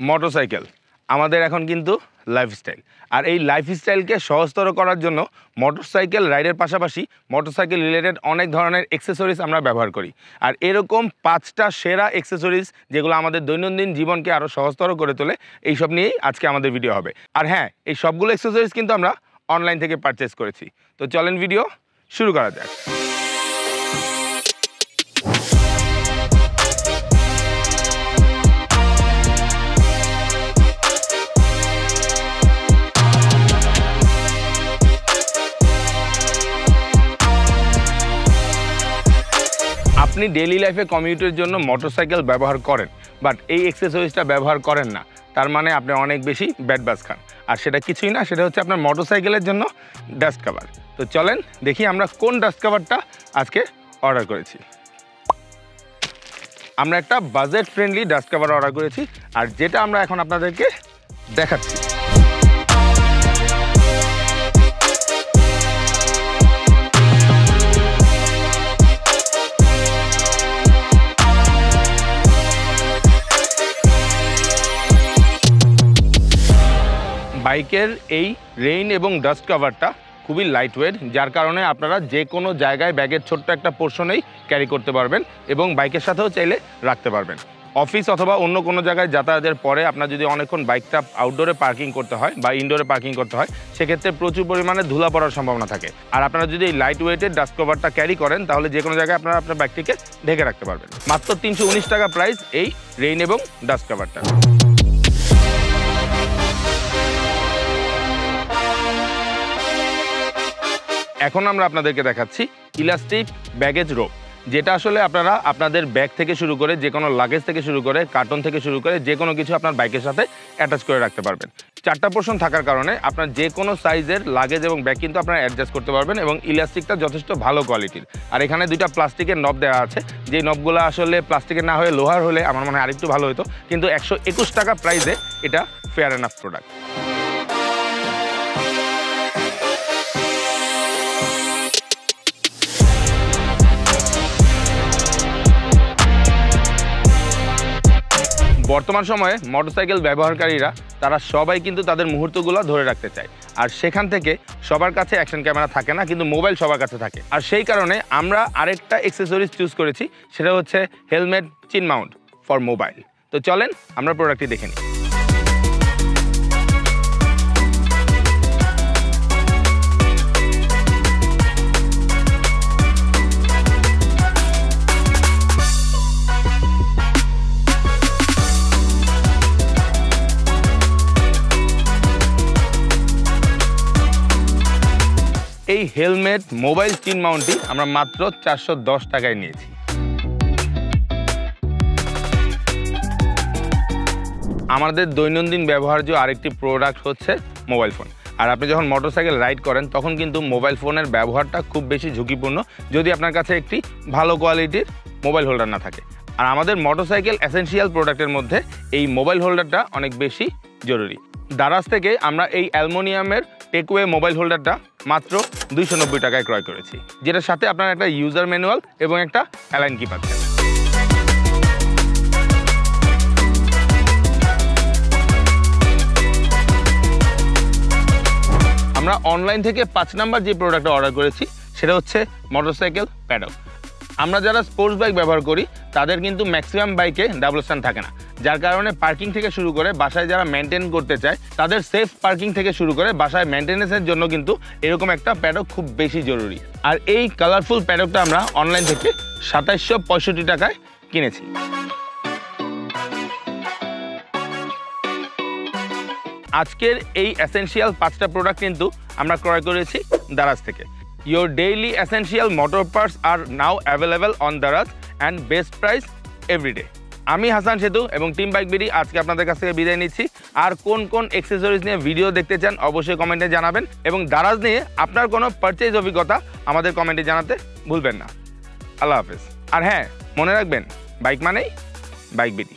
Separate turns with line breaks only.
Motorcycle আমাদের এখন কিন্তু লাইফস্টাইল, আর এই লাইফস্টাইলকে সহজতর করার জন্য মোটরসাইকেল রাইডের পাশাপাশি মোটরসাইকেল রিলেটেড অনেক ধরনের অ্যাক্সেসরিজ আমরা ব্যবহার করি। আর এরকম 5টা সেরা অ্যাক্সেসরিজ যেগুলো আমাদের দৈনন্দিন জীবনকে আরও সহজতর করে তোলে, এইসব নিয়েই আজকে আমাদের ভিডিও হবে। আর হ্যাঁ, এই সবগুলো অ্যাক্সেসরিজ কিন্তু আমরা অনলাইন থেকে পারচেস করেছি। তো চলেন ভিডিও শুরু করা যাক। আপনি ডেইলি লাইফে কমিউটের জন্য মোটরসাইকেল ব্যবহার করেন, বাট এই অ্যাক্সেসরিজটা ব্যবহার করেন না, তার মানে আপনি অনেক বেশি ব্যাড বাস খান। আর সেটা কিছুই না, সেটা হচ্ছে আপনার মোটরসাইকেলের জন্য ডাস্ট কভার। তো চলেন দেখি আমরা কোন ডাস্ট কভারটা আজকে অর্ডার করেছি। আমরা একটা budget friendly dust cover order করেছি, আর যেটা আমরা এখন আপনাদেরকে দেখাচ্ছি। বাইকের এই রেইন এবং ডাস্ট কভারটা খুবই লাইট ওয়েট, যার কারণে আপনারা যে কোনো জায়গায় ব্যাগের ছোট্ট একটা পোর্শনেই ক্যারি করতে পারবেন এবং বাইকের সাথেও চাইলে রাখতে পারবেন। অফিস অথবা অন্য কোনো জায়গায় যাতায়াতের পরে আপনার যদি অনেকক্ষণ বাইকটা আউটডোরে পার্কিং করতে হয় বা ইনডোরে পার্কিং করতে হয়, সেক্ষেত্রে প্রচুর পরিমাণে ধুলা পড়ার সম্ভাবনা থাকে। আর আপনারা যদি এই লাইট ওয়েটের ডাস্ট কভারটা ক্যারি করেন, তাহলে যে কোনো জায়গায় আপনারা আপনার বাইকটিকে ঢেকে রাখতে পারবেন। মাত্র 319 টাকা প্রাইস এই রেইন এবং ডাস্ট কভারটা। এখন আমরা আপনাদেরকে দেখাচ্ছি ইলাস্টিক ব্যাগেজ রোপ, যেটা আসলে আপনারা আপনাদের ব্যাগ থেকে শুরু করে যে কোনো লাগেজ থেকে শুরু করে কার্টন থেকে শুরু করে যে কোনো কিছু আপনার বাইকের সাথে অ্যাটাচ করে রাখতে পারবেন। 4টা পোর্শন থাকার কারণে আপনার যে কোনো সাইজের লাগেজ এবং ব্যাগ কিন্তু আপনারা অ্যাডজাস্ট করতে পারবেন, এবং ইলাস্টিকটা যথেষ্ট ভালো কোয়ালিটির। আর এখানে 2টা প্লাস্টিকের নব দেওয়া আছে, যে নবগুলো আসলে প্লাস্টিকের না হয়ে লোহার হলে আমার মনে হয় আরেকটু ভালো হতো, কিন্তু 121 টাকা প্রাইসে এটা ফেয়ার এনাফ প্রোডাক্ট। বর্তমান সময়ে মোটরসাইকেল ব্যবহারকারীরা তারা সবাই কিন্তু তাদের মুহূর্তগুলো ধরে রাখতে চায়, আর সেখান থেকে সবার কাছে অ্যাকশন ক্যামেরা থাকে না, কিন্তু মোবাইল সবার কাছে থাকে। আর সেই কারণে আমরা আরেকটা অ্যাক্সেসরিজ চুজ করেছি, সেটা হচ্ছে হেলমেট চিন মাউন্ট ফর মোবাইল। তো চলেন আমরা প্রোডাক্টটি দেখে নিই। এই হেলমেট মোবাইল চিন মাউন্টটি আমরা মাত্র 410 টাকায় নিয়েছি। আমাদের দৈনন্দিন ব্যবহার্য আরেকটি প্রোডাক্ট হচ্ছে মোবাইল ফোন। আর আপনি যখন মোটরসাইকেল রাইড করেন, তখন কিন্তু মোবাইল ফোনের ব্যবহারটা খুব বেশি ঝুঁকিপূর্ণ যদি আপনার কাছে একটি ভালো কোয়ালিটির মোবাইল হোল্ডার না থাকে। আর আমাদের মোটরসাইকেল এসেনশিয়াল প্রোডাক্টের মধ্যে এই মোবাইল হোল্ডারটা অনেক বেশি জরুরি। দারাজ থেকে আমরা এই অ্যালুমিনিয়ামের টেকওয়ে মোবাইল হোল্ডারটা মাত্র 290 টাকায় ক্রয় করেছি, যেটার সাথে আপনারা একটা ইউজার ম্যানুয়াল এবং একটা অ্যালাইন কি পাচ্ছেন। আমরা অনলাইন থেকে 5 নাম্বার যে প্রোডাক্টটা অর্ডার করেছি সেটা হচ্ছে মোটরসাইকেল প্যাডক। আমরা যারা স্পোর্টস বাইক ব্যবহার করি তাদের কিন্তু ম্যাক্সিমাম বাইকে ডাবল স্ট্যান্ড থাকে না, যার কারণে পার্কিং থেকে শুরু করে বাসায় যারা মেনটেন করতে চায় তাদের সেফ পার্কিং থেকে শুরু করে বাসায় মেনটেন্যান্সের জন্য কিন্তু এরকম একটা প্যাডক খুব বেশি জরুরি। আর এই কালারফুল প্যাডকটা আমরা অনলাইন থেকে 2765 টাকায় কিনেছি। আজকের এই এসেনশিয়াল 5টা প্রোডাক্ট কিন্তু আমরা ক্রয় করেছি দারাজ থেকে। Your daily essential motor parts are now available on Daraz and best price every day. আমি হাসান সেতু এবং টিম বাইক বিডি আজকে আপনাদের কাছ থেকে বিদায় নিচ্ছি। আর কোন কোন অ্যাক্সেসরিজ নিয়ে ভিডিও দেখতে চান অবশ্যই কমেন্টে জানাবেন, এবং দারাজ নিয়ে আপনার কোনো পারচেজ অভিজ্ঞতা আমাদের কমেন্টে জানাতে ভুলবেন না। আল্লাহ হাফেজ। আর হ্যাঁ, মনে রাখবেন, বাইক মানেই বাইক বিডি।